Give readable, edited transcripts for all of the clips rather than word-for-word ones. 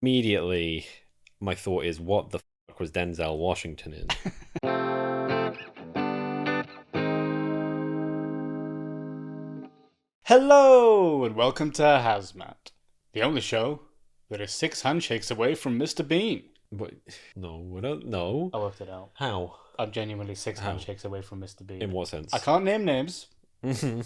Immediately, my thought is, what the fuck was Denzel Washington in? Hello, and welcome to HAZMAT, the only show that is 6 handshakes away from Mr. Bean. What? No, I don't know. I worked it out. How? I'm genuinely six How? handshakes away from Mr. Bean. In what sense? I can't name names,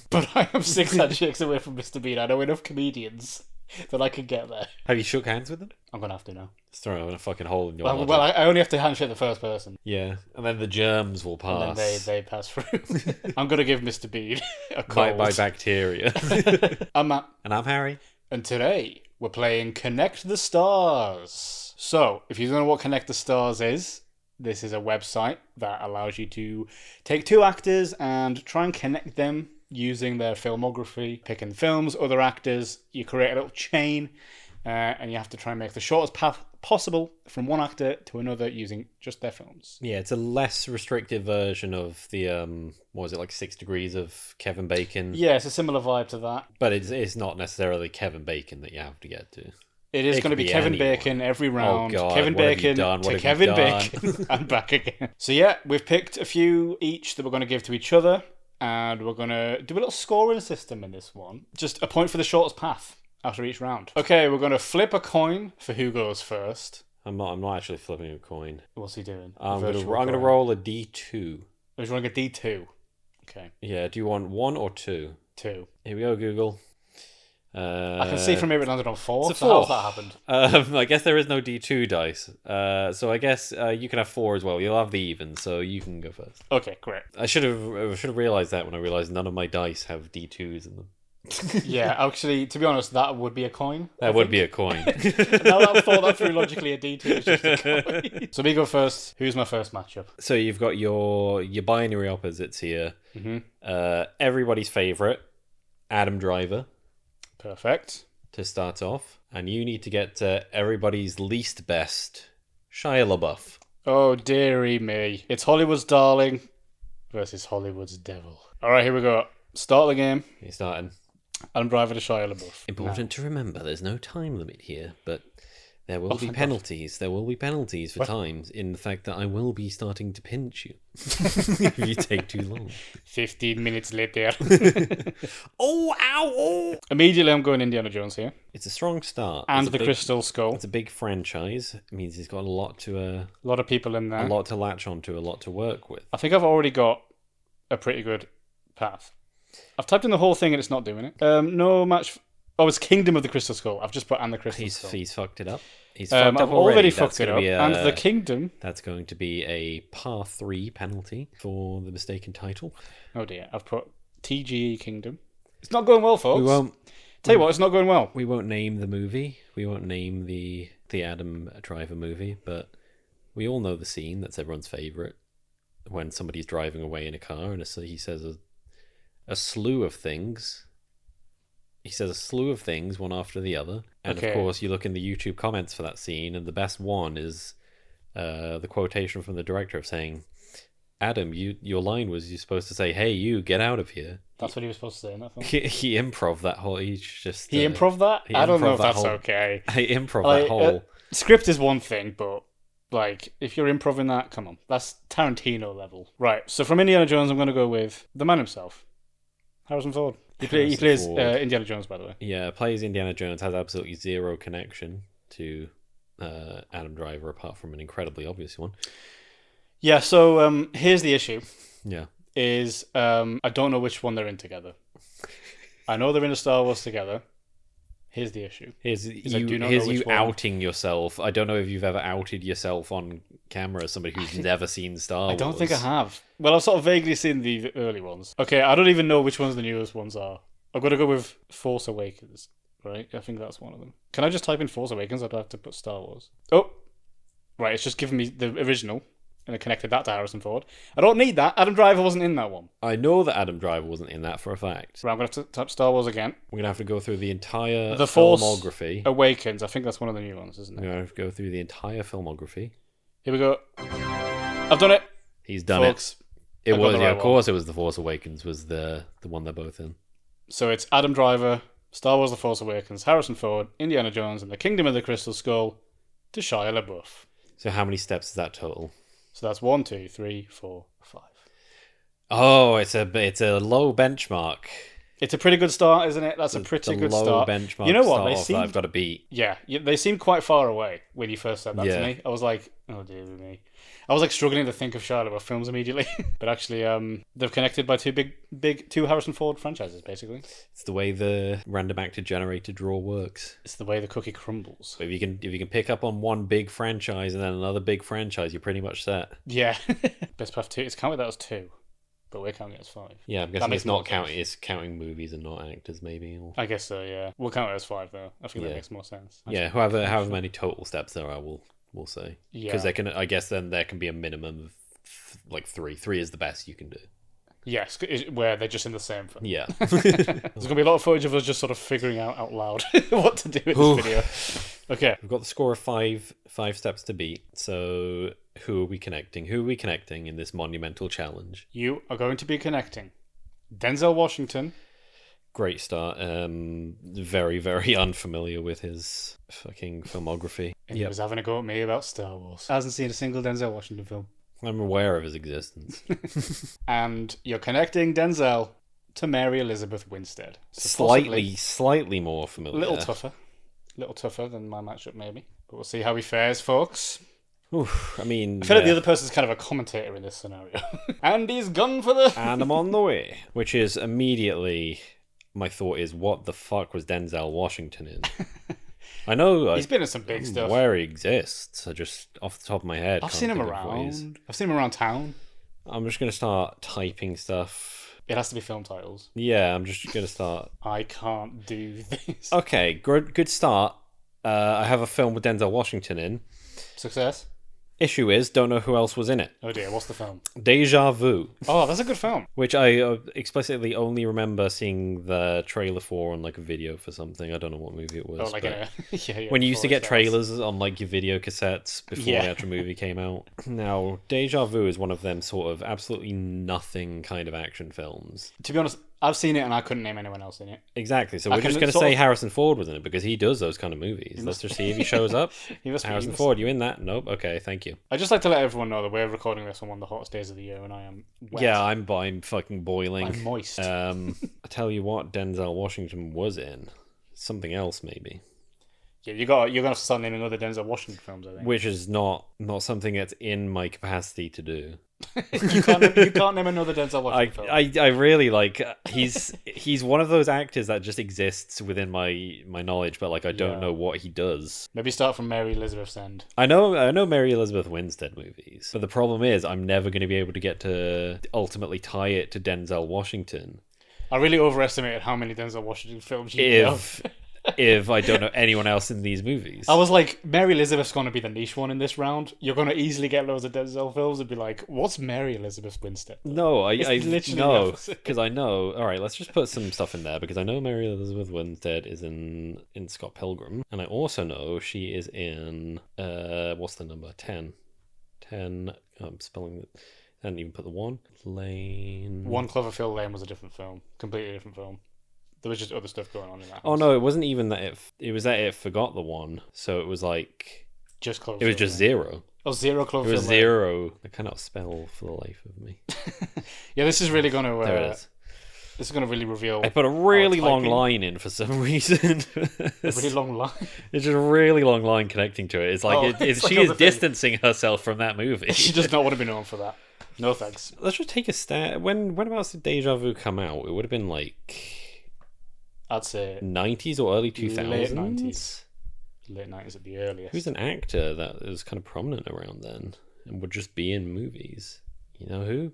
but I am 6 handshakes away from Mr. Bean. I know enough comedians that I could get there. Have you shook hands with him? I'm going to have to now. Just throw a fucking hole in your Well, logic. I only have to handshake the first person, Yeah, and then the germs will pass. and then they pass through. I'm going to give Mr. Bean a cold. by bacteria. I'm Matt. And I'm Harry. And today, we're playing Connect the Stars. So, if you don't know what Connect the Stars is, this is a website that allows you to take two actors and try and connect them using their filmography, picking films, other actors. You create a little chain, and you have to try and make the shortest path possible from one actor to another using just their films. Yeah, it's a less restrictive version of the, what was it, like 6 Degrees of Kevin Bacon? Yeah, it's a similar vibe to that. But it's not necessarily Kevin Bacon that you have to get to. It is It going to could be be Kevin anyone. Bacon every round. God, Kevin what have you Bacon done? What to have you Kevin done? Bacon and back again. So yeah, we've picked a few each that we're going to give to each other, and we're going to do a little scoring system in this one. Just a point for the shortest path after each round. Okay, we're going to flip a coin for who goes first. I'm not actually flipping a coin. What's he doing? I'm Virtual gonna coin. roll a D2. Oh, he's rolling a D2. Okay, Yeah, do you want 1 or 2? 2. Here we go, Google. I can see from here it landed on 4. It's a So how's 4. that happened? I guess there is no D2 dice. So I guess you can have 4 as well. You'll have the even, so you can go first. Okay, great. I should have realized that when I realized none of my dice have D2s in them. Yeah, actually, to be honest, that would be a coin. That would be a coin. Now that I've thought that through logically, a D2 is just a coin. So me go first. Who's my first matchup? So you've got your binary opposites here. Mm-hmm. Everybody's favorite, Adam Driver, Perfect. to start off, and you need to get everybody's least best, Shia LaBeouf. Oh, dearie me. It's Hollywood's darling versus Hollywood's devil. All right, here we go. Start the game. He's starting. Adam Driver to Shia LaBeouf. Important to remember, there's no time limit here, but there will be thank God. penalties. There will be penalties for times in the fact that I will be starting to pinch you if you take too long. 15 minutes later. Oh, ow! Oh. Immediately, I'm going Indiana Jones here. It's a strong start. And It's a the big- Crystal Skull. It's a big franchise. It means he's got a lot to A lot of people in there. a lot to latch onto, a lot to work with. I think I've already got a pretty good path. I've typed in the whole thing and it's not doing it. No match. Oh, it's Kingdom of the Crystal Skull. I've just put and the Crystal Skull. He's fucked it up. He's fucked up I've already That's fucked it gonna up. be And the Kingdom. That's going to be a par 3 penalty for the mistaken title. Oh dear. I've put TGE Kingdom. It's not going well, folks. We won't. Tell you what, it's not going well. We won't name the movie. We won't name the Adam Driver movie, but we all know the scene that's everyone's favorite when somebody's driving away in a car and he says a slew of things. He says a slew of things, one after the other. And Okay. of course, you look in the YouTube comments for that scene, and the best one is the quotation from the director of saying, "Adam, your line was you're supposed to say, 'Hey, you, get out of here.'" That's what he was supposed to say in that film. He improv that whole. He's just He improv that? he I don't know improv if that that's whole- okay. He improv Like, that whole. Script is one thing, but like if you're improving that, come on, that's Tarantino level, right? So from Indiana Jones, I'm going to go with the man himself, Harrison Ford. He Harrison plays Ford. Indiana Jones, by the way. Yeah, plays Indiana Jones, has absolutely zero connection to Adam Driver apart from an incredibly obvious one. Yeah. So here's the issue: Yeah. is I don't know which one they're in together. I know they're in a Star Wars together. Here's the issue. Here's I you, do not here's know you which one. outing yourself. I don't know if you've ever outed yourself on camera as somebody who's never seen Star Wars. I don't think I have. Well, I've sort of vaguely seen the early ones. Okay, I don't even know which ones the newest ones are. I've got to go with Force Awakens, right? I think that's one of them. Can I just type in Force Awakens? I'd have to put Star Wars. Oh, right. It's just giving me the original, and I connected that to Harrison Ford. I don't need that. Adam Driver wasn't in that one. I know that Adam Driver wasn't in that for a fact. Right, I'm going to have to type Star Wars again. We're gonna have to go through the entire The Force filmography. Awakens. I think that's one of the new ones, isn't We're it? gonna have to go through the entire filmography. Here we go. I've done it, He's done folks. it. It I got was, the yeah, right of course, it was The Force Awakens was the one they're both in. So it's Adam Driver, Star Wars: The Force Awakens, Harrison Ford, Indiana Jones, and the Kingdom of the Crystal Skull. to Shia LaBeouf. So how many steps is that total? So that's 1, 2, 3, 4, 5. Oh, it's a low benchmark. It's a pretty good start, isn't it? That's a pretty good low start. benchmark. You know what? Start They off that I've got to beat. Yeah, they seemed quite far away when you first said that to me. I was like, oh dear me. I was like struggling to think of Shia LaBeouf films immediately, but actually, they've connected by two Harrison Ford franchises, basically. It's the way the random actor generated draw works. It's the way the cookie crumbles. But if you can pick up on one big franchise and then another big franchise, you're pretty much set. Yeah, Best Path 2. It's counted that as 2. But we're counting it as 5. Yeah, I'm guessing it's not counting. It's counting movies and not actors, maybe. Or... I guess so. Yeah, we'll count it as 5 though. I think that makes more sense. Yeah, however many total steps there are, we'll say. Yeah, because I guess then there can be a minimum of like 3. 3 is the best you can do. Yes, where they're just in the same film. Yeah. There's gonna be a lot of footage of us just sort of figuring out loud what to do in this video. Okay, we've got the score of 5 steps to beat. So who are we connecting? Who are we connecting in this monumental challenge? You are going to be connecting Denzel Washington. Great start. Very, very unfamiliar with his fucking filmography. And he was having a go at me about Star Wars. Hasn't seen a single Denzel Washington film. I'm aware of his existence. And you're connecting Denzel to Mary Elizabeth Winstead. So slightly more familiar. Little tougher than my matchup, maybe. But we'll see how he fares, folks. Oof, I mean... I feel like the other person's kind of a commentator in this scenario. And he's gone for the... And I'm on the way. Which is immediately... My thought is, what the fuck was Denzel Washington in? I know he's been in some big stuff. Where he exists, I just off the top of my head. I've seen him around. I've seen him around town. I'm just gonna start typing stuff. It has to be film titles. Yeah, I'm just gonna start. I can't do this. Okay, good start. I have a film with Denzel Washington in. Success. Issue is, don't know who else was in it. Oh dear, what's the film? Deja Vu. Oh, that's a good film. Which I explicitly only remember seeing the trailer for on like a video for something. I don't know what movie it was. Oh, like when you used to get trailers on like your video cassettes before the actual movie came out. Now, Deja Vu is one of them sort of absolutely nothing kind of action films. To be honest, I've seen it and I couldn't name anyone else in it. Exactly. So we're just going to say Harrison Ford was in it because he does those kind of movies. Let's just see if he shows up. Harrison Ford, you in that? Nope. Okay, thank you. I just like to let everyone know that we're recording this on one of the hottest days of the year and I am wet. Yeah, I'm fucking boiling. I'm moist. I tell you what Denzel Washington was in. Something else maybe. Yeah, you're gonna have to start naming other Denzel Washington films, I think. Which is not something that's in my capacity to do. you can't name another Denzel Washington film. I really like he's one of those actors that just exists within my knowledge, but like I don't know what he does. Maybe start from Mary Elizabeth's End. I know Mary Elizabeth Winstead movies, but the problem is I'm never going to be able to get to ultimately tie it to Denzel Washington. I really overestimated how many Denzel Washington films you know. If I don't know anyone else in these movies. I was like, Mary Elizabeth's going to be the niche one in this round. You're going to easily get loads of Denzel films and be like, what's Mary Elizabeth Winstead? No, I literally know, because I know. All right, let's just put some stuff in there, because I know Mary Elizabeth Winstead is in Scott Pilgrim, and I also know she is in, what's the number? 10. I'm spelling it. I didn't even put the 1. Lane. 1 Cloverfield Lane was a different film. Completely different film. There was just other stuff going on in that house. Oh no, it wasn't even that it was that it forgot the 1, so it was like just Cloverfield. It was just Lane. 0. Oh, 0 Cloverfield. It was 0. I cannot spell for the life of me. Yeah, this is really going to. There it is. This is going to really reveal. I put a really long line in for some reason. A really long line. It's just a really long line connecting to it. It's like she is distancing herself from that movie. She does not want to be known for that. No thanks. Let's just take a stab. When about did Deja Vu come out? It would have been like. I'd say 90s or early 2000s. Late 90s at the earliest. Who's an actor that was kind of prominent around then and would just be in movies? You know who?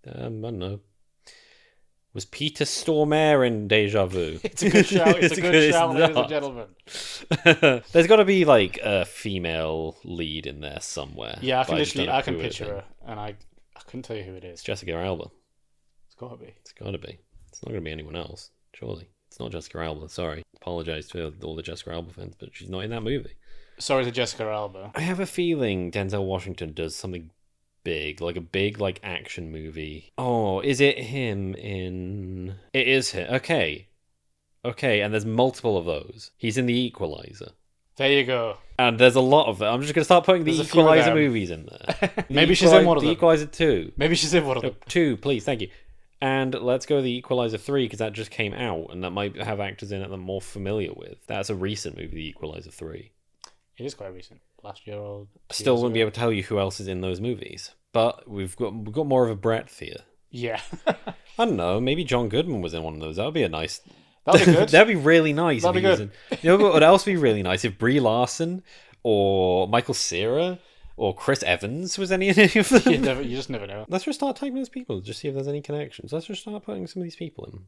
I don't know. Was Peter Stormare in Deja Vu? It's a good shout. It's a good shout, ladies and gentlemen. There's got to be like a female lead in there somewhere. Yeah, I can picture her, and I couldn't tell you who it is. It's Jessica Alba. It's got to be. It's got to be. It's not going to be anyone else, surely. It's not Jessica Alba, sorry. Apologise to all the Jessica Alba fans, but she's not in that movie. Sorry to Jessica Alba. I have a feeling Denzel Washington does something big, like a big like action movie. Oh, is it him in... It is him. Okay, and there's multiple of those. He's in The Equalizer. There you go. And there's a lot of them. I'm just going to start putting the There's a few of Equalizer them. movies in there. Maybe she's in one of The them. Equalizer 2. Maybe she's in one of them. 2, please, thank you. And let's go the Equalizer 3, because that just came out, and that might have actors in it that I'm more familiar with. That's a recent movie, the Equalizer 3. It is quite recent. Last year or 2 Still years wouldn't be ago. able to tell you who else is in those movies. But we've got more of a breadth here. Yeah. I don't know, maybe John Goodman was in one of those. That would be a nice... That'd be good. That'd be really nice. That'd if be he was good. in... You know what would else be really nice? If Brie Larson or Michael Cera or Chris Evans was any of them. You just never know. Let's just start typing those people, just see if there's any connections. Let's just start putting some of these people in.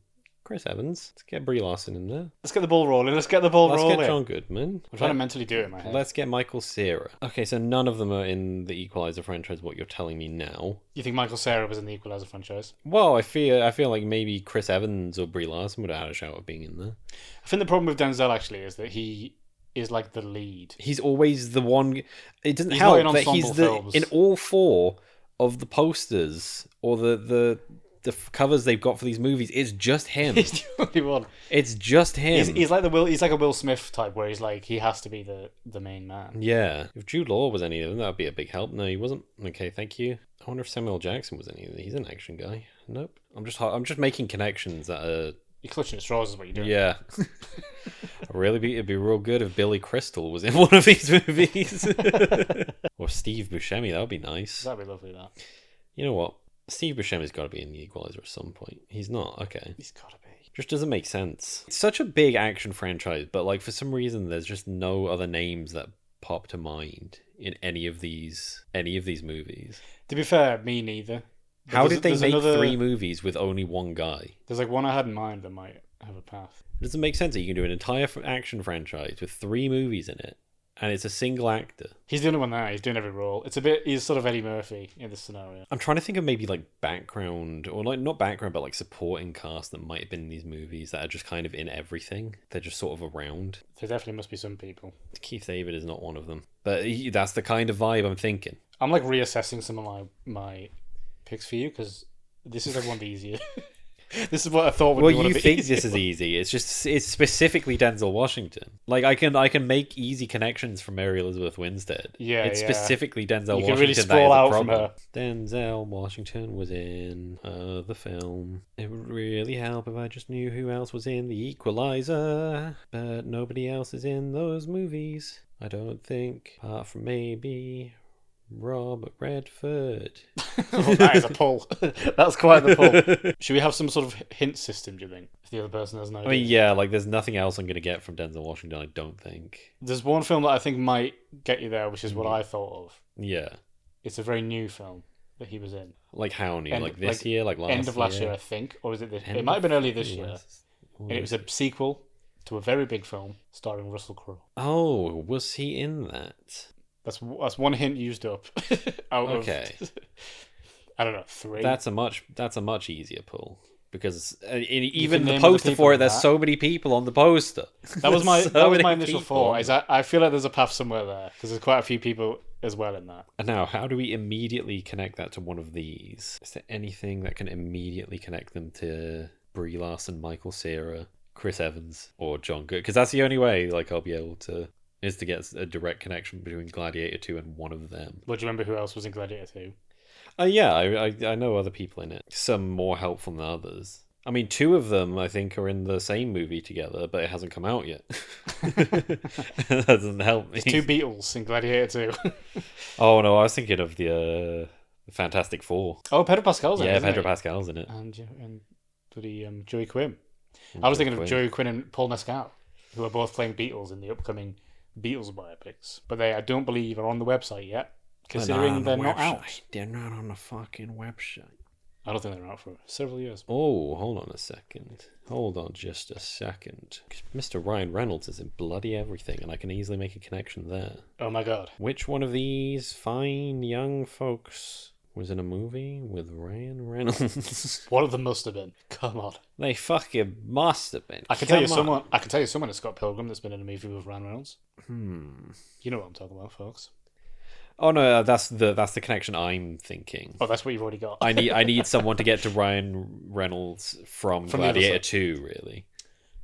Chris Evans. Let's get Brie Larson in there. Let's get the ball rolling. Let's get the ball Let's rolling. get John Goodman. I'm trying to mentally do it in my head. Let's get Michael Cera. Okay, so none of them are in the Equalizer franchise, what you're telling me now. You think Michael Cera was in the Equalizer franchise? Well, I feel like maybe Chris Evans or Brie Larson would have had a shout of being in there. I think the problem with Denzel actually is that he is like the lead. He's always the one. It doesn't He's help not in that he's ensemble films. in all 4 of the posters or the covers they've got for these movies. It's just him. He's the only one. It's just him. He's like he's like a Will Smith type where he's like he has to be the main man. Yeah. If Jude Law was any of them, that would be a big help. No, he wasn't. Okay, thank you. I wonder if Samuel Jackson was any of them. He's an action guy. Nope. I'm just making connections that are... You're clutching at straws is what you're doing. Yeah. It'd be real good if Billy Crystal was in one of these movies. Or Steve Buscemi, that would be nice. That'd be lovely, that. You know what? Steve Buscemi's got to be in the Equalizer at some point. He's not. Okay. He's gotta be. Just doesn't make sense. It's such a big action franchise, but like for some reason there's just no other names that pop to mind in any of these movies. To be fair, me neither. But How there's- did they there's make another- 3 movies with only one guy? There's like one I had in mind that might have a path. It doesn't make sense that you can do an entire action franchise with 3 movies in it, and it's a single actor. He's the only one there. He's doing every role. He's sort of Eddie Murphy in this scenario. I'm trying to think of maybe like background, or like not background, but like supporting cast that might have been in these movies that are just kind of in everything. They're just sort of around. There definitely must be some people. Keith David is not one of them, but that's the kind of vibe I'm thinking. I'm like reassessing some of my picks for you because this is like one of the easier. This is what I thought would Well, be one you of the think easier this is ones. easy. It's specifically Denzel Washington. Like I can make easy connections from Mary Elizabeth Winstead. Yeah, It's yeah. specifically Denzel You can Washington really that sprawl is the out from problem. her. Denzel Washington was in the film. It would really help if I just knew who else was in The Equalizer, but nobody else is in those movies. I don't think, apart from maybe Robert Redford. Oh, that is a pull. That's quite the pull. Should we have some sort of hint system, do you think? If the other person has no idea. I mean, yeah, like there's nothing else I'm going to get from Denzel Washington, I don't think. There's one film that I think might get you there, which is what I thought of. Yeah. It's a very new film that he was in. Like how new? End- Like this like year? Like last year? End of last year, I think. Or is it this? End It might have been early this of year. last- And it was a sequel to a very big film starring Russell Crowe. Oh, was he in that? That's one hint used up. Out Okay. of, I don't know, 3. That's a much easier pull because name even the other poster people for it, in there's that. so many people on the poster. That was my So that was many my initial people. thought. Is I feel like there's a path somewhere there because there's quite a few people as well in that. And now, how do we immediately connect that to one of these? Is there anything that can immediately connect them to Brie Larson, Michael Cera, Chris Evans, or John Good? Because that's the only way like I'll be able to is to get a direct connection between Gladiator 2 and one of them. But do you remember who else was in Gladiator 2? Yeah, I know other people in it. Some more helpful than others. I mean, 2 of them I think are in the same movie together, but it hasn't come out yet. That doesn't help me. 2 Beatles in Gladiator 2. Oh no, I was thinking of the Fantastic Four. Oh, Pedro Pascal's in it. Yeah, isn't Pedro he? Pascal's in it. And bloody Joey Quinn. I was thinking of Joey Quinn and Paul Mescal, who are both playing Beatles in the upcoming Beatles biopics. But they, I don't believe, are on the website yet, considering they're not out. They're not on the fucking website. I don't think they're out for several years. Oh, hold on a second. Hold on just a second. 'Cause Mr. Ryan Reynolds is in bloody everything, and I can easily make a connection there. Oh my god. Which one of these fine young folks was in a movie with Ryan Reynolds? One of them must have been. Come on. They fucking must have been. I can tell you Come on. someone. I can tell you someone at Scott Pilgrim that's been in a movie with Ryan Reynolds. Hmm. You know what I'm talking about, folks. Oh no, that's the connection I'm thinking. Oh, that's what you've already got. I need someone to get to Ryan Reynolds from From the other Gladiator side. 2, really.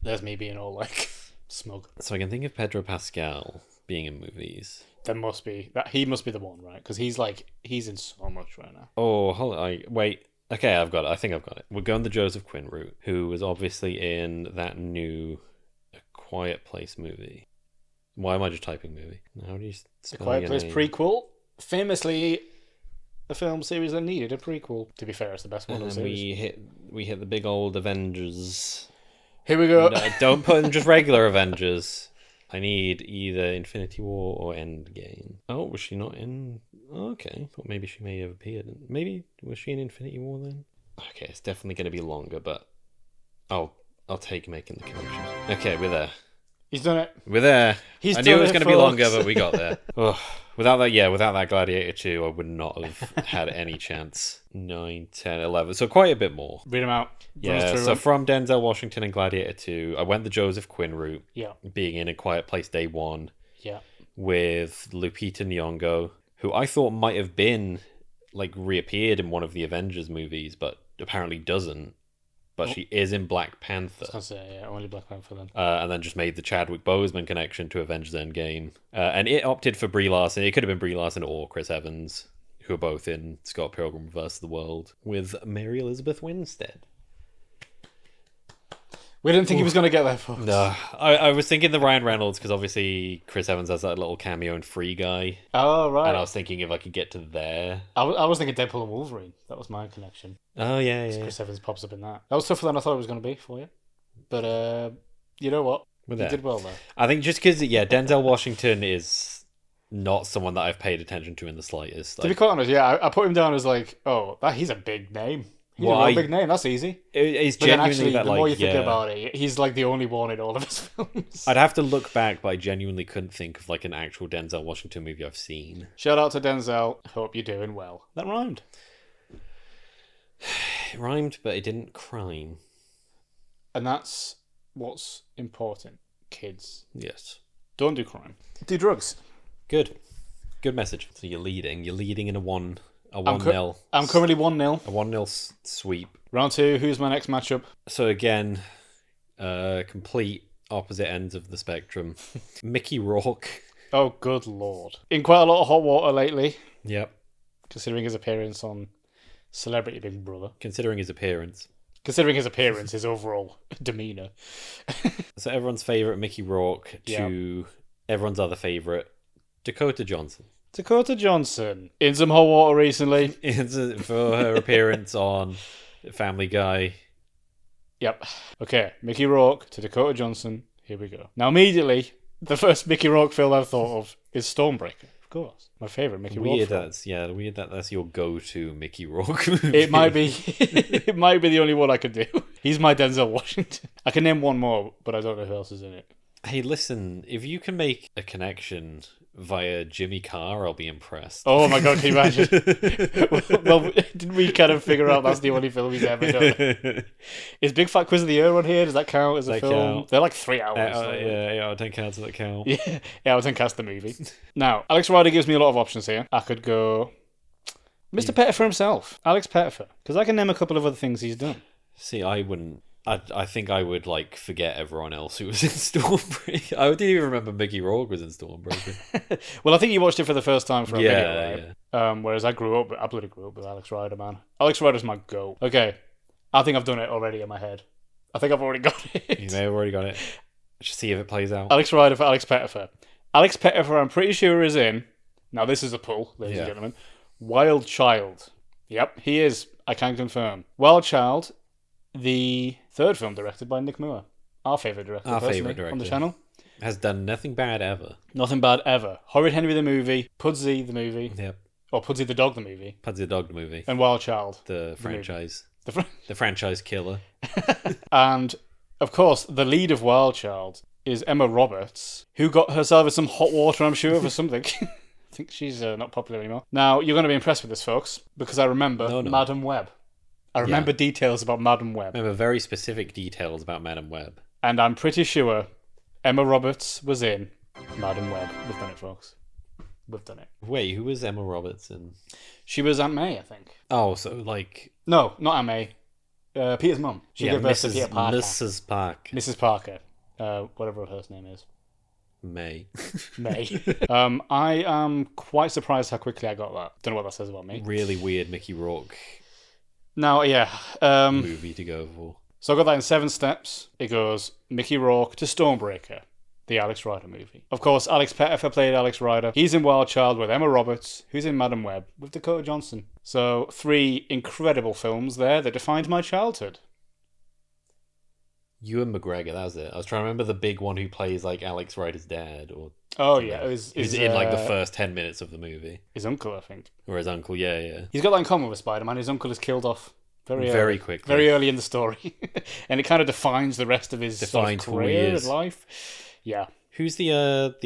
There's me being all like, Smug. So I can think of Pedro Pascal being in movies. There must be that. He must be the one, right? Because he's in so much right now. Oh, hold on. Wait. Okay, I've got it. I think I've got it. We're going the Joseph Quinn route, who was obviously in that new A Quiet Place movie. Why am I just typing movie? How do you A spell Quiet your Place name? prequel, famously a film series that needed a prequel. To be fair, it's the best one And of then the series. we hit the big old Avengers. Here we go. No, don't put in just regular Avengers. I need either Infinity War or Endgame. Oh, was she not in? Oh, okay, thought maybe she may have appeared. Maybe was she in Infinity War then? Okay, it's definitely going to be longer, but I'll take making the connection. Okay, we're there. He's done it. We're there. He's I knew done it was it, going to be longer, folks. but we got there. Without that Gladiator 2, I would not have had any chance. 9, 10, 11. So quite a bit more. Read him out. Run us Yeah, through so them. from Denzel Washington and Gladiator 2, I went the Joseph Quinn route, Yeah. being in A Quiet Place Day 1 Yeah. with Lupita Nyong'o, who I thought might have been, reappeared in one of the Avengers movies, but apparently doesn't. But she is in Black Panther. I was gonna say, yeah, only Black Panther then. And then just made the Chadwick Boseman connection to Avengers Endgame. And it opted for Brie Larson. It could have been Brie Larson or Chris Evans, who are both in Scott Pilgrim vs. the World, with Mary Elizabeth Winstead. We didn't think he was going to get there, folks. No, I was thinking the Ryan Reynolds, because obviously Chris Evans has that little cameo in Free Guy. Oh, right. And I was thinking if I could get to there. I was thinking Deadpool and Wolverine. That was my connection. Oh, yeah. Chris Evans pops up in that. That was tougher than I thought it was going to be for you. But, you know what? We're You there. did well there. I think just because, Denzel Washington is not someone that I've paid attention to in the slightest. To be quite honest, yeah, I put him down as he's a big name. He's a real big name. That's easy. It's But then genuinely actually, that, the more you think about it, he's the only one in all of his films. I'd have to look back, but I genuinely couldn't think of an actual Denzel Washington movie I've seen. Shout out to Denzel. Hope you're doing well. That rhymed. It rhymed, but it didn't crime. And that's what's important, kids. Yes. Don't do crime. Do drugs. Good message. So you're leading in a 1-0. I'm currently 1-0. A 1-0 sweep. Round 2, who's my next matchup? So again, complete opposite ends of the spectrum. Mickey Rourke. Oh, good lord. In quite a lot of hot water lately, Yep. considering his appearance on Celebrity Big Brother. Considering his appearance. Considering his appearance, his overall demeanour. So everyone's favourite Mickey Rourke to everyone's other favourite, Dakota Johnson. Dakota Johnson. In some hot water recently. For her appearance on Family Guy. Yep. Okay, Mickey Rourke to Dakota Johnson. Here we go. Now, immediately, the first Mickey Rourke film I've thought of is Stormbreaker. Of course. My favourite Mickey Rourke film. Weird that's your go-to Mickey Rourke movie. It might be it might be the only one I could do. He's my Denzel Washington. I can name one more, but I don't know who else is in it. Hey, listen, if you can make a connection via Jimmy Carr, I'll be impressed. Oh my god, can you imagine? Well, didn't we kind of figure out that's the only film he's ever done? Is Big Fat Quiz of the Year on here? Does that count as a film? Count. They're 3 hours. 8 out of 10 counts that count. Yeah, I was in cast the movie. Now, Alex Rider gives me a lot of options here. I could go Mr. Pettifer himself, Alex Pettifer, because I can name a couple of other things he's done. See, I wouldn't. I think I would forget everyone else who was in Stormbreaker. I didn't even remember Mickey Rourke was in Stormbreaker. Well, I think you watched it for the first time for a video, right? Yeah. Whereas I bloody grew up with Alex Rider, man. Alex Rider's my go. Okay, I think I've done it already in my head. I think I've already got it. You may have already got it. Just see if it plays out. Alex Rider for Alex Pettifer. Alex Pettifer, I'm pretty sure, is in. Now, this is a pull, ladies and gentlemen. Wild Child. Yep, he is. I can confirm. Wild Child, the third film directed by Nick Moore. Our favourite director, on the channel. Has done nothing bad ever. Nothing bad ever. Horrid Henry the movie, Pudsey the movie, Yep. or Pudsey the dog the movie, Pudsey the Dog the movie. and Wild Child. The franchise. The franchise killer. And, of course, the lead of Wild Child is Emma Roberts, who got herself in some hot water, I'm sure, for something. I think she's not popular anymore. Now, you're going to be impressed with this, folks, because I remember Madam Web. I remember details about Madam Web. I remember very specific details about Madam Web. And I'm pretty sure Emma Roberts was in Madam Web. We've done it, folks. We've done it. Wait, who was Emma Roberts in? She was Aunt May, I think. Oh, so No, not Aunt May. Peter's mum. She gave birth to Mrs. Peter Parker. Mrs. Parker. Mrs. Parker. whatever her first name is. May. May. I am quite surprised how quickly I got that. Don't know what that says about me. Really weird Mickey Rourke Now, yeah. movie to go for. So I got that in 7 steps. It goes Mickey Rourke to Stormbreaker, the Alex Rider movie. Of course, Alex Pettifer played Alex Rider. He's in Wild Child with Emma Roberts, who's in Madam Web with Dakota Johnson. So 3 incredible films there that defined my childhood. Ewan McGregor, that was it. I was trying to remember the big one who plays like Alex Rider's dad, or Oh yeah, who's in like the first 10 minutes of the movie, his uncle, I think. or his uncle. Yeah. He's got that in common with Spider-Man. His uncle is killed off very quickly, very early in the story, and it kind of defines the rest of his Defines who he career is. and life. Yeah. Who's the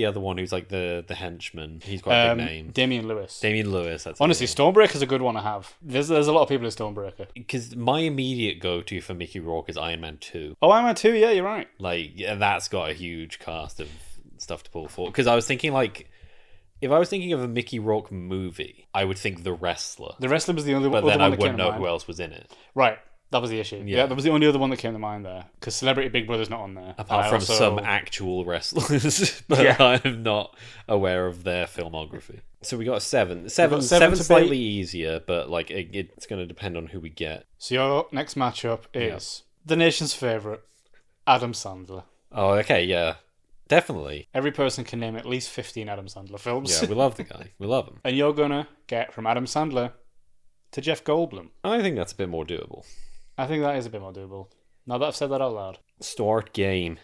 other one who's like the henchman? He's quite a big name. Damian Lewis. Damian Lewis. That's Honestly, Stormbreaker's a good one to have. There's a lot of people in Stormbreaker. because my immediate go-to for Mickey Rourke is Iron Man 2. Oh, Iron Man 2, yeah, you're right. Like, yeah, that's got a huge cast of stuff to pull for. Because I was thinking, like, if I was thinking of a Mickey Rourke movie, I would think The Wrestler. The Wrestler was the only But other then one I that came wouldn't to know mind. who else was in it. Right, that was the issue. Yeah. Yeah, that was the only other one that came to mind there. Because Celebrity Big Brother's not on there. Apart And I from also- some actual wrestlers. But Yeah. I'm not aware of their filmography. So we got a 7. got 7 seven to slightly beat. easier, but like it's going to depend on who we get. So your next matchup is the nation's favourite, Adam Sandler. Oh, okay, yeah. Definitely. Every person can name at least 15 Adam Sandler films. Yeah, we love the guy. We love him. And you're going to get from Adam Sandler to Jeff Goldblum. I think that's a bit more doable. I think that is a bit more doable. Now that I've said that out loud. Start game.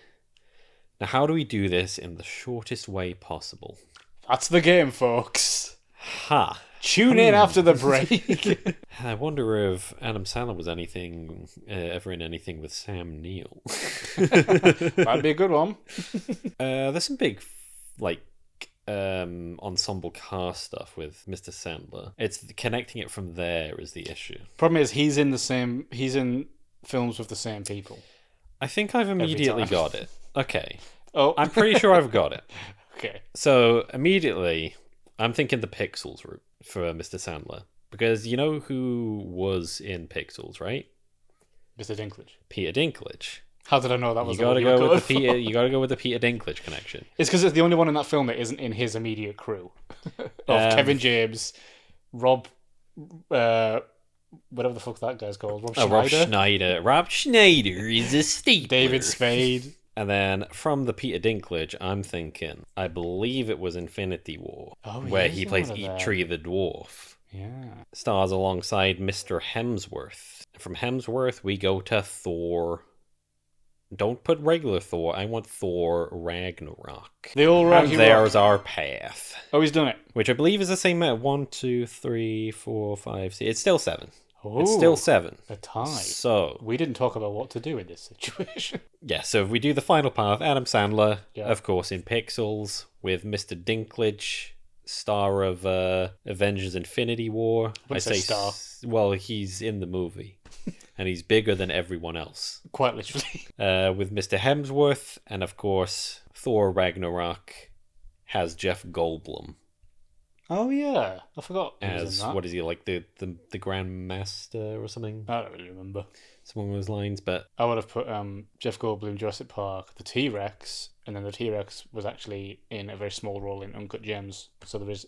Now, how do we do this in the shortest way possible? That's the game, folks. Ha! Tune in after the break. I wonder if Adam Sandler was anything ever in anything with Sam Neill. That'd be a good one. There's some big like ensemble cast stuff with Mr. Sandler. It's connecting it from there is the issue. Problem is, he's in films with the same people. I think I've immediately time. got it. Okay. Oh, I'm pretty sure I've got it. okay. So immediately, I'm thinking the Pixels route for Mr. Sandler. Because you know who was in Pixels, right? Mr. Dinklage. Peter Dinklage. How did I know that was You the gotta one you were go with going the Peter. for? You gotta go with the Peter Dinklage connection. It's because it's the only one in that film that isn't in his immediate crew. Of Kevin James, Rob, whatever the fuck that guy's called, Rob Schneider, Rob Schneider. Rob Schneider is a Steve. David Spade. And then from the Peter Dinklage, I'm thinking, I believe it was Infinity War, Oh, he where is he in plays one of them. Eitri the Dwarf. Yeah. Stars alongside Mr. Hemsworth. From Hemsworth, we go to Thor. Don't put regular Thor. I want Thor Ragnarok. The all And Ragnarok. there's our path. Oh, he's done it. Which I believe is the same amount. 1, 2, 3, 4, 5, 6. It's still 7. Oh, It's still 7. a tie. So, We didn't talk about what to do in this situation. yeah, so if we do the final path, Adam Sandler, Yeah. of course, in Pixels, with Mr. Dinklage, star of Avengers Infinity War. Wouldn't say star. Well, he's in the movie. And he's bigger than everyone else. Quite literally. With Mr. Hemsworth, and of course, Thor Ragnarok has Jeff Goldblum Oh, yeah. I forgot he was as, in that. what is he, like the Grand Master or something? I don't really remember. Some of those lines, but I would have put Jeff Goldblum, Jurassic Park, the T-Rex, and then the T-Rex was actually in a very small role in Uncut Gems. So there's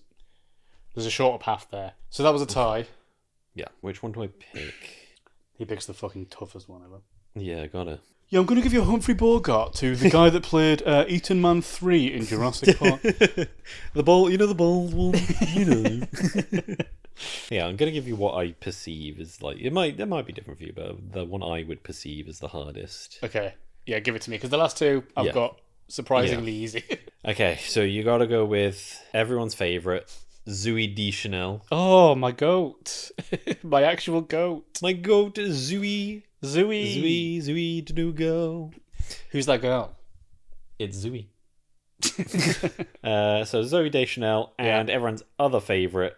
a shorter path there. So that was a tie. yeah, which one do I pick? He picks the fucking toughest one ever. Yeah, gotta. Yeah, I'm going to give you a Humphrey Bogart to the guy that played Eaton Man 3 in Jurassic Park. The bald, the bald one, Yeah, I'm gonna give you what I perceive as like it might be different for you, but the one I would perceive as the hardest. Okay. Yeah, give it to me, because the last two I've Yeah. got surprisingly easy. Okay, so you gotta go with everyone's favorite, Zooey Deschanel. Oh, my goat. My actual goat. My goat, Zooey. Zooey. Zooey to do go. Who's that girl? It's Zooey. So Zooey Deschanel and everyone's other favorite,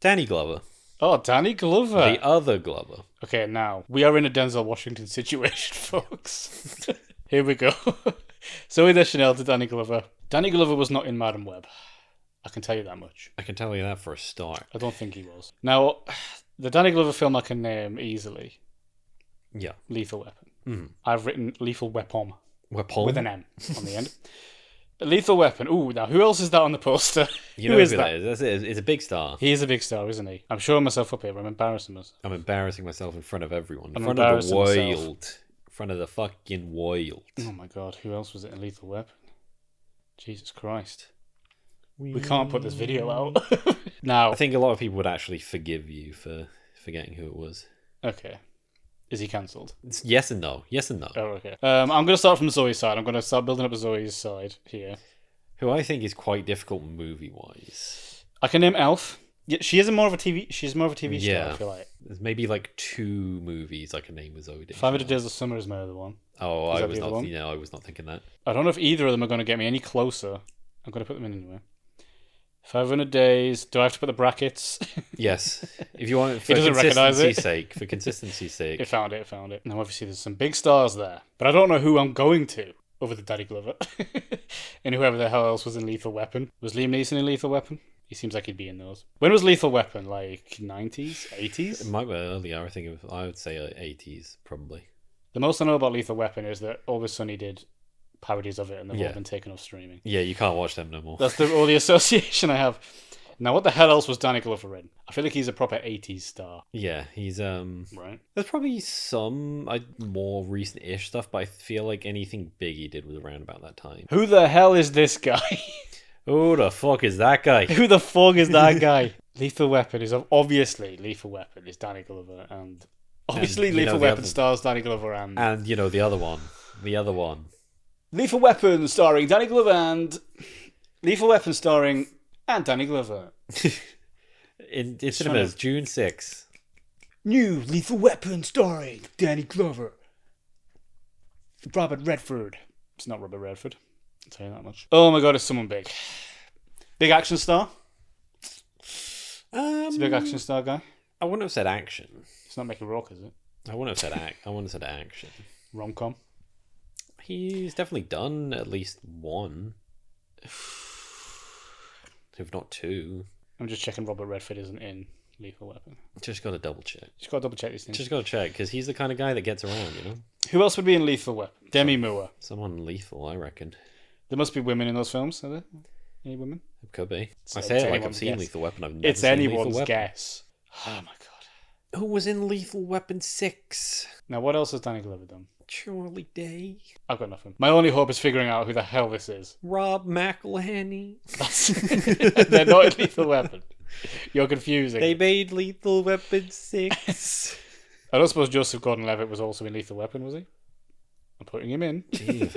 Danny Glover. Oh, Danny Glover. The other Glover. Okay, now, we are in a Denzel Washington situation, folks. Here we go. Zoe Deschanel to Danny Glover. Danny Glover was not in Madam Web. I can tell you that much. I can tell you that for a start. I don't think he was. Now, the Danny Glover film I can name easily. Yeah. Lethal Weapon. Mm. I've written Lethal Weapon. Weapon? with an M on the end. Lethal Weapon. Ooh, now who else is that on the poster? You know who that is? That's it. It's a big star. He is a big star, isn't he? I'm showing myself up here, but I'm embarrassing myself. I'm embarrassing myself in front of everyone. In I'm front of the embarrassing myself. world. In front of the fucking world. Oh my god, who else was it in Lethal Weapon? Jesus Christ. We can't put this video out. Now, I think a lot of people would actually forgive you for forgetting who it was. okay. Is he cancelled? It's yes and no. Yes and no. Oh, okay. I'm going to start from Zoe's side. I'm going to start building up Zoe's side here. Who I think is quite difficult movie-wise. I can name Elf. Yeah, she's more of a TV star, I feel like. There's maybe like 2 movies I can name with Zoe. 500 Days of Summer is my other one. Oh, Is I that was the other not. one? You know, I was not thinking that. I don't know if either of them are going to get me any closer. I'm going to put them in anyway. 500 Days. Do I have to put the brackets? Yes, if you want, He for doesn't recognise consistency's it. sake. For consistency's sake. It found it. Now, obviously, there's some big stars there. But I don't know who I'm going to over the Danny Glover. And whoever the hell else was in Lethal Weapon. Was Liam Neeson in Lethal Weapon? He seems like he'd be in those. When was Lethal Weapon? Like 90s? 80s? It might be earlier. I would say 80s probably. The most I know about Lethal Weapon is that Always Sunny did parodies of it and they've all been taken off streaming. Yeah, you can't watch them no more. That's the only association I have. Now, what the hell else was Danny Glover in? I feel like he's a proper 80s star. Yeah, he's Right. There's probably some more recent-ish stuff, but I feel like anything big he did was around about that time. Who the hell is this guy? Who the fuck is that guy? Who the fuck is that guy? Lethal Weapon is obviously Lethal Weapon is Danny Glover, and obviously And, you know, Lethal the Weapon other- stars Danny Glover And you know the other one. Lethal Weapon starring Danny Glover and Lethal Weapon starring and Danny Glover. in cinemas, June 6th. New Lethal Weapon starring Danny Glover. Robert Redford. It's not Robert Redford. I'll tell you that much. Oh my god, it's someone big. Big action star? It's a big action star guy? I wouldn't have said action. It's not Mickey Rourke, is it? I wouldn't have said action. Rom-com? He's definitely done at least one. If not 2. I'm just checking Robert Redford isn't in Lethal Weapon. Just gotta double check. Just gotta double check these things. Just gotta check, because he's the kind of guy that gets around, you know? Who else would be in Lethal Weapon? Demi Moore. Someone lethal, I reckon. There must be women in those films, are there? Any women? It could be. I It's say it like I've anyone's seen guess. Lethal Weapon. I've never It's seen Lethal anyone's Weapon. guess. Oh my god. Who was in Lethal Weapon 6? Now, what else has Danny Glover done? Charlie Day. I've got nothing. My only hope is figuring out who the hell this is. Rob McElhenney. They're not in Lethal Weapon. You're confusing. They made Lethal Weapon 6. I don't suppose Joseph Gordon-Levitt was also in Lethal Weapon, was he? I'm putting him in. Jeez,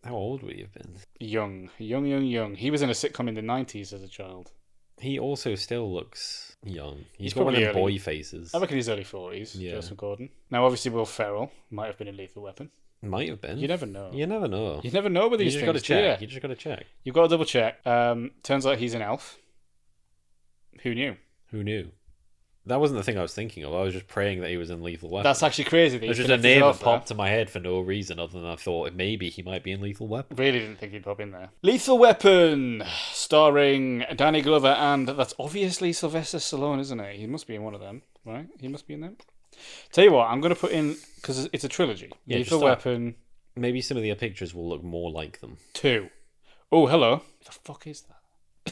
how old would he have been? Young. He was in a sitcom in the 90s as a child. He also still looks young. He's got one probably of them early. boy faces. I reckon he's early 40s, Yeah. Joseph Gordon. Now, obviously, Will Ferrell might have been in Lethal Weapon. Might have been. You never know. You never know. You never know with You these just things. gotta check. do You just gotta check. You've got to double check. Turns out he's an elf. Who knew? Who knew? That wasn't the thing I was thinking of. I was just praying that he was in Lethal Weapon. That's actually crazy. That It was you just a connected name yourself that there. popped to my head for no reason other than I thought maybe he might be in Lethal Weapon. Really didn't think he'd pop in there. Lethal Weapon, starring Danny Glover, and that's obviously Sylvester Stallone, isn't it? He must be in one of them, right? He must be in them. Tell you what, I'm going to put in, because it's a trilogy. Yeah, Lethal just start. Weapon Maybe some of the pictures will look more like them. 2. Oh, hello. What the fuck is that?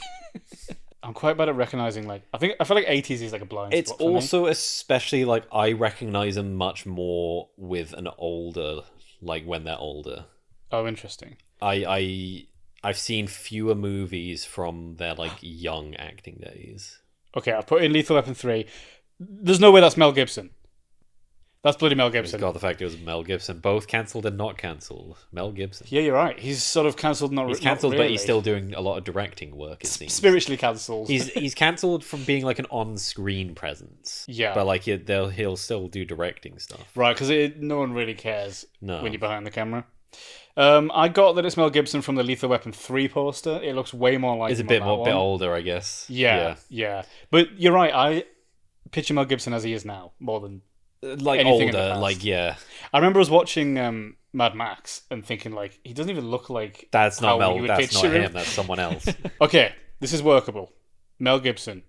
I'm quite bad at recognizing, like, I feel like 80s is like a blind It's spot for me. also especially like I recognize them much more with an older, like when they're older. Oh, interesting. I've seen fewer movies from their like young acting days. Okay, I've put in Lethal Weapon 3. There's no way that's Mel Gibson. That's bloody Mel Gibson. God, the fact it was Mel Gibson, both cancelled and not cancelled. Mel Gibson. Yeah, you're right. He's sort of cancelled, not He's not cancelled, really. but he's still doing a lot of directing work. It seems. Spiritually cancelled. He's cancelled from being like an on-screen presence. Yeah. but like he'll still do directing stuff. Right, because no one really cares No. when you're behind the camera. I got that it's Mel Gibson from the Lethal Weapon 3 poster. It looks way more like He's a him bit on that more, bit one. older, I guess. Yeah. But you're right. I picture Mel Gibson as he is now more than Like anything in the older, past. like yeah. I remember I was watching Mad Max and thinking like he doesn't even look like That's how not Mel. you would That's picture not him. That's someone else. Okay, this is workable. Mel Gibson.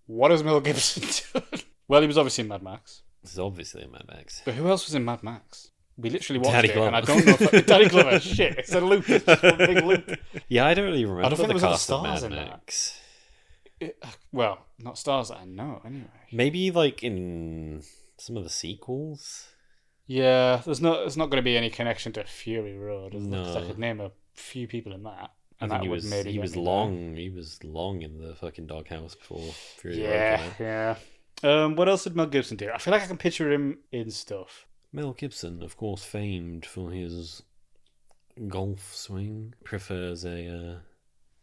What has Mel Gibson done? Well, he was obviously in Mad Max. This is obviously a Mad Max. But who else was in Mad Max? We literally watched Danny it, Glover. and I don't know if Danny Glover. Shit, it's a loop. It's just one big loop. Yeah, I don't really remember I don't think the there was cast other of stars Mad in that. Max. Well, not stars that I know, anyway. Maybe like in some of the sequels. Yeah, there's not going to be any connection to Fury Road, is there? 'Cause I No. could name a few people in that. I And think that he would was maybe he get was me long. He was long in the fucking doghouse before Fury Road there. came out. Yeah. What else did Mel Gibson do? I feel like I can picture him in stuff. Mel Gibson, of course, famed for his golf swing, prefers a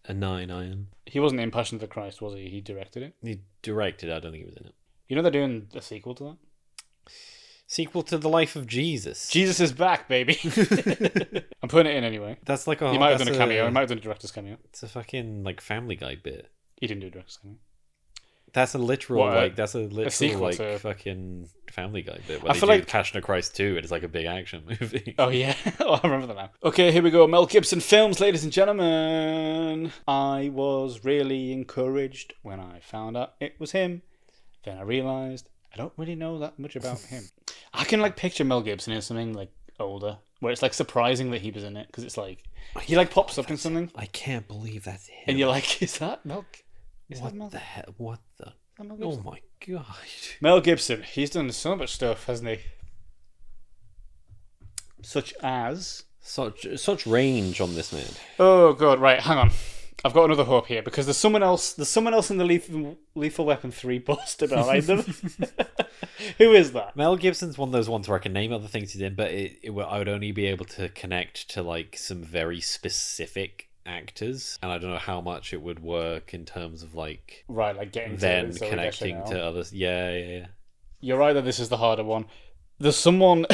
9-iron. He wasn't in Passion of the Christ, was he? He directed it. He directed. I don't think he was in it. You know they're doing a sequel to that. Sequel to The Life of Jesus. Jesus is back, baby. I'm putting it in anyway. That's like a. He might have that's done a cameo. He might have done a director's cameo. It's a fucking like Family Guy bit. He didn't do a director's cameo. That's a literal What, that's a literal sequel like to- fucking Family Guy bit. I Where they feel do like- Passion of Christ 2 and it's like a big action movie. Oh yeah, oh, I remember that now. Okay, here we go. Mel Gibson films, ladies and gentlemen. I was really encouraged when I found out it was him. Then I realised I don't really know that much about him. I can like picture Mel Gibson in something like older, where it's like surprising that he was in it because it's like he like pops up in something, I can't believe that's him. and you're like, is that Mel? Is what that Mel? the hell? What the? Is that Mel Oh Gibson? my god. Mel Gibson. He's done so much stuff, hasn't he? Such as. Such range on this man. Oh god, right, hang on. I've got another hope here because there's someone else in the Lethal Weapon 3 poster behind them. Who is that? Mel Gibson's one of those ones where I can name other things he's in, but I would only be able to connect to like some very specific actors, and I don't know how much it would work in terms of like Right, like getting then to Zoe connecting Deschanel. to others. Yeah. You're right that this is the harder one. There's someone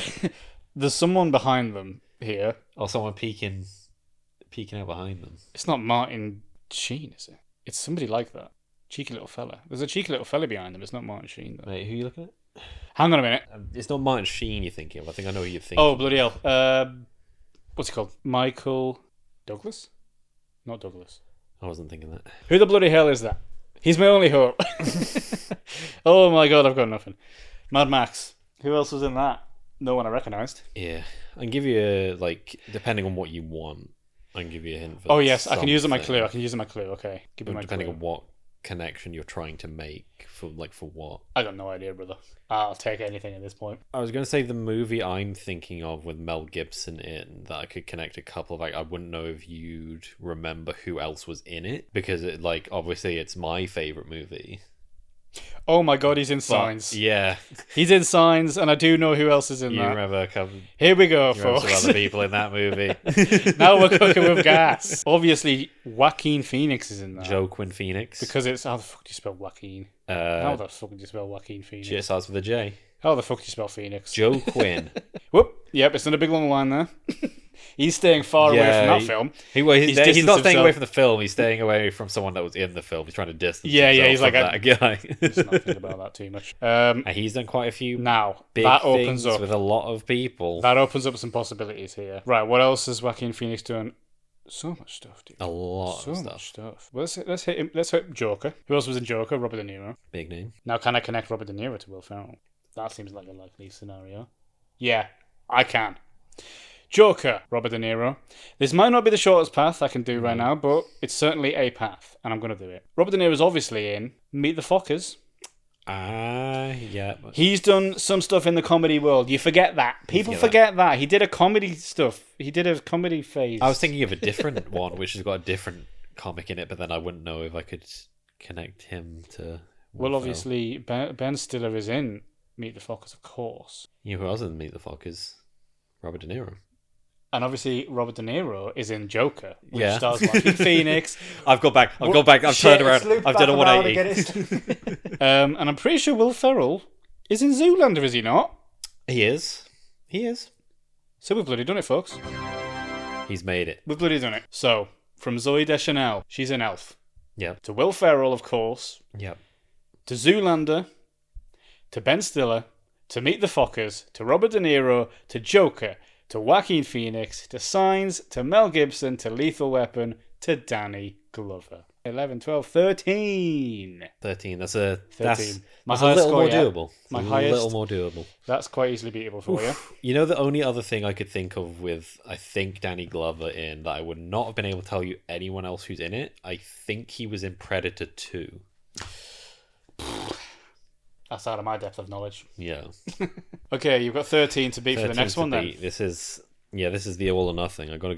there's someone behind them here. Or someone peeking out behind them. It's not Martin Sheen, is it? It's somebody like that. Cheeky little fella. There's a cheeky little fella behind them. It's not Martin Sheen though. Wait, who are you looking at? Hang on a minute. It's not Martin Sheen you're thinking of. I think I know who you're thinking. Oh bloody hell. What's he called? Michael Douglas? Not Douglas. I wasn't thinking that. Who the bloody hell is that? He's my only hope. Oh my god, I've got nothing. Mad Max. Who else was in that? No one I recognised. Yeah, I can give you a, like, depending on what you want, I can give you a hint. For Oh yes, I can use it my something. clue. I can use it my clue. Okay, give me my Depending clue. on what connection you're trying to make for what. I got no idea, brother. I'll take anything at this point. I was going to say the movie I'm thinking of with Mel Gibson in that I could connect a couple of. Like, I wouldn't know if you'd remember who else was in it because it, like, obviously it's my favorite movie. Oh my god, he's in But, Signs. yeah, He's in Signs, and I do know who else is in you that. remember a couple. Here we go, You remember folks. some other people in that movie. Now we're cooking with gas. Obviously, Joaquin Phoenix is in that. Joaquin Phoenix. Because it's how the fuck do you spell Joaquin? How the fuck do you spell Joaquin Phoenix? It starts with a J. How the fuck do you spell Phoenix? Joe Quinn. Whoop. Yep, it's in a big long line there. He's staying far away from that film. He's He's not distanced staying away himself. from the film. He's staying away from someone that was in the film. He's trying to distance. Yeah, himself he's like from that guy. Let's not think about that too much. And he's done quite a few Now, big that things opens up. with a lot of people. That opens up some possibilities here. Right, what else has Joaquin Phoenix done? So much stuff, dude. A lot So of much stuff. stuff. Well, let's hit him. Let's hit Joker. Who else was in Joker? Robert De Niro. Big name. Now, can I connect Robert De Niro to Will Ferrell? That seems like a likely scenario. Yeah, I can. Joker, Robert De Niro. This might not be the shortest path I can do right now, but it's certainly a path, and I'm going to do it. Robert De Niro's obviously in Meet the Fockers. Yeah. But He's done some stuff in the comedy world. You forget that. People forget that. He did a comedy stuff. He did a comedy phase. I was thinking of a different one, which has got a different comic in it, but then I wouldn't know if I could connect him to. Will Well, Ferrell. obviously, Ben Stiller is in Meet the Fockers, of course. You know who else in Meet the Fockers? Robert De Niro. And obviously, Robert De Niro is in Joker, which Yeah. stars Joaquin Phoenix. I've gone back. I've turned around. I've done a 180. And I'm pretty sure Will Ferrell is in Zoolander, is he not? He is. So we've bloody done it, folks. He's made it. We've bloody done it. So, from Zoe Deschanel, she's an elf, Yep. to Will Ferrell, of course, Yep. to Zoolander, to Ben Stiller, to Meet the Fockers, to Robert De Niro, to Joker, to Joaquin Phoenix, to Signs, to Mel Gibson, to Lethal Weapon, to Danny Glover. 11, 12, 13. 13. That's 13. My that's a highest little score more yet. doable. My A highest. little more doable. That's quite easily beatable for you. You know, the only other thing I could think of with, I think, Danny Glover in that I would not have been able to tell you anyone else who's in it, I think he was in Predator 2. That's out of my depth of knowledge. Yeah. Okay, you've got 13 to beat for the 13 next to one then. beat. This is the all or nothing. I gotta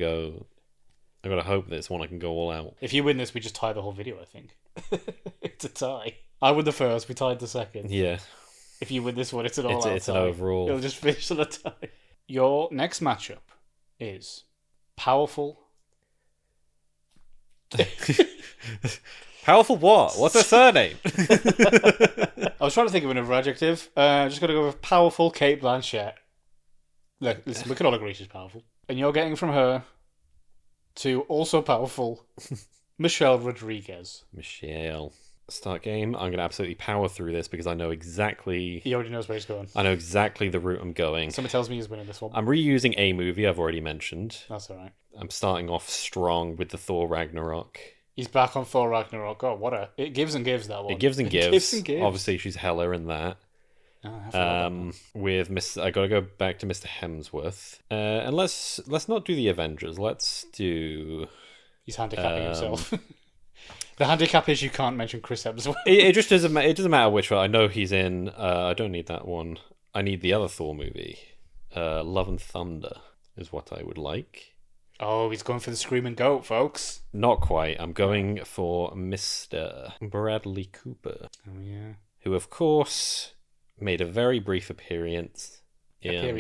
hope that it's one I can go all out. If you win this, we just tie the whole video, I think. It's a tie. I win the first, we tied the second. Yeah. If you win this one, it's an all-out tie. It's an overall. You'll just finish on a tie. Your next matchup is Powerful. Powerful what? What's her surname? I was trying to think of another adjective. Just got to go with Powerful Kate Blanchett. Look, listen, we can all agree she's powerful. And you're getting from her to also powerful Michelle Rodriguez. Michelle. Start game. I'm going to absolutely power through this because I know exactly... He already knows where he's going. I know exactly the route I'm going. Someone tells me he's winning this one. I'm reusing a movie I've already mentioned. That's alright. I'm starting off strong with the Thor Ragnarok. He's back on Thor Ragnarok. God, what a... It gives and gives, that one. It gives and gives. Gives and gives. Obviously, she's Hela in that. Oh, I forgot about With Miss, I gotta go back to Mr. Hemsworth, and let's not do the Avengers. Let's do. that. He's handicapping himself. The handicap is you can't mention Chris Hemsworth. It just doesn't. It doesn't matter which one. I know he's in. I don't need that one. I need the other Thor movie. Love and Thunder is what I would like. Oh, he's going for the Screaming Goat, folks. Not quite. I'm going for Mr. Bradley Cooper. Oh yeah. Who, of course, made a very brief appearance. Very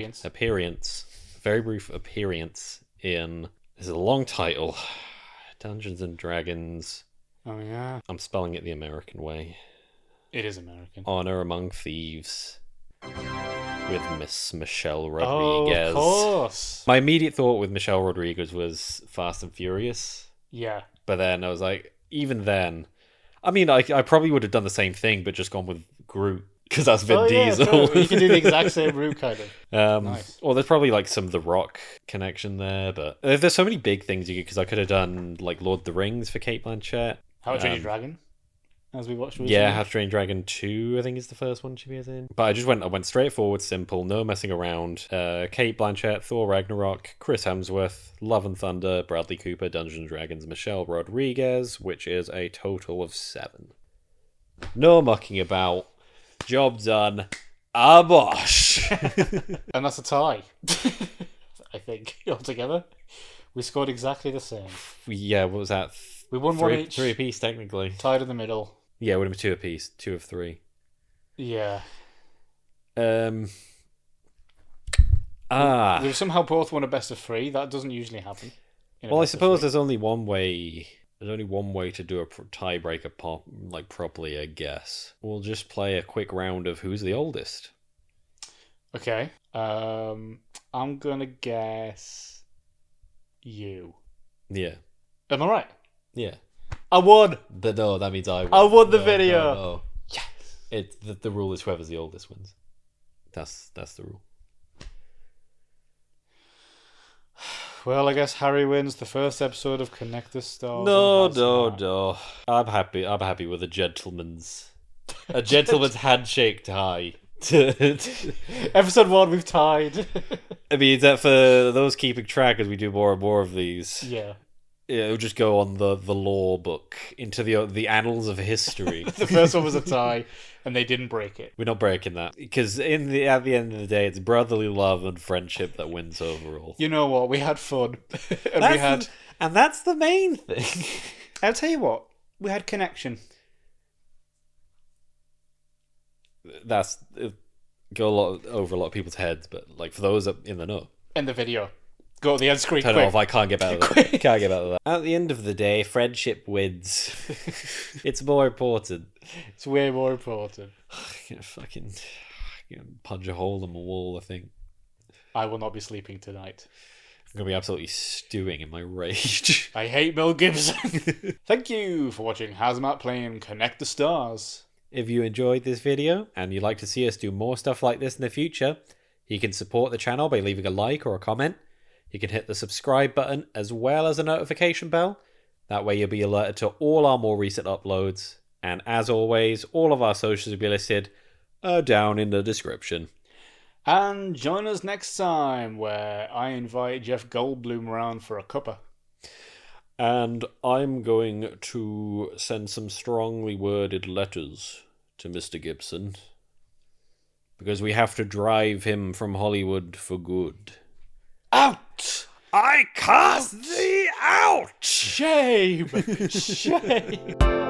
brief appearance in. This is a long title. Dungeons and Dragons. Oh yeah. I'm spelling it the American way. It is American. Honor Among Thieves. With Miss Michelle Rodriguez. Oh, of course. My immediate thought with Michelle Rodriguez was Fast and Furious. Yeah. But then I was like, even then, I mean, I probably would have done the same thing, but just gone with Groot. Because that's Vin Diesel. Sure. You can do the exact same route, kind of. Nice. Or there's probably like some The Rock connection there, but there's so many big things you could, because I could have done like Lord of the Rings for Kate Blanchett. How to Train Your Dragon, as we watched. Yeah, How to Train Your Dragon 2, I think is the first one she was in. But I went straight forward, simple, no messing around. Kate Blanchett, Thor Ragnarok, Chris Hemsworth, Love and Thunder, Bradley Cooper, Dungeons and Dragons, Michelle Rodriguez, which is a total of 7. No mucking about. Job done. Abosh. And that's a tie. I think, altogether. We scored exactly the same. Yeah, what was that? We won one each. 3 apiece, technically. Tied in the middle. Yeah, it would have been 2 apiece. 2 of 3. Yeah. We somehow both won a best of 3. That doesn't usually happen. Well, I suppose there's only one way. There's only one way to do a tiebreaker properly, I guess. We'll just play a quick round of who's the oldest. Okay. I'm gonna guess you. Yeah. Am I right? Yeah. I won. No, that means I won. I won the video. No. Yes. The rule is whoever's the oldest wins. That's the rule. Well, I guess Harry wins the first episode of Connect the Stars. No. I'm happy with a gentleman's handshake tie. Episode 1, we've tied. I mean, that for those keeping track, as we do more and more of these. Yeah. It'll just go on the law book into the annals of history. The first one was a tie, and they didn't break it. We're not breaking that because at the end of the day, it's brotherly love and friendship that wins overall. You know what? We had fun, and that's the main thing. I'll tell you what, we had connection. That's over a lot of people's heads, but like for those in the know. In the video. Go to the end screen. Turn it off. I can't get out of that. Can't get out of that. At the end of the day, friendship wins. It's more important. It's way more important. Fucking punch a hole in the wall, I think. I will not be sleeping tonight. I'm going to be absolutely stewing in my rage. I hate Mel Gibson. Thank you for watching HAZMAT playing Connect the Stars. If you enjoyed this video and you'd like to see us do more stuff like this in the future, you can support the channel by leaving a like or a comment. You can hit the subscribe button as well as a notification bell. That way you'll be alerted to all our more recent uploads. And as always, all of our socials will be listed down in the description. And join us next time where I invite Jeff Goldblum around for a cuppa. And I'm going to send some strongly worded letters to Mr. Gibson. Because we have to drive him from Hollywood for good. Out! I cast thee out! Shame! Shame!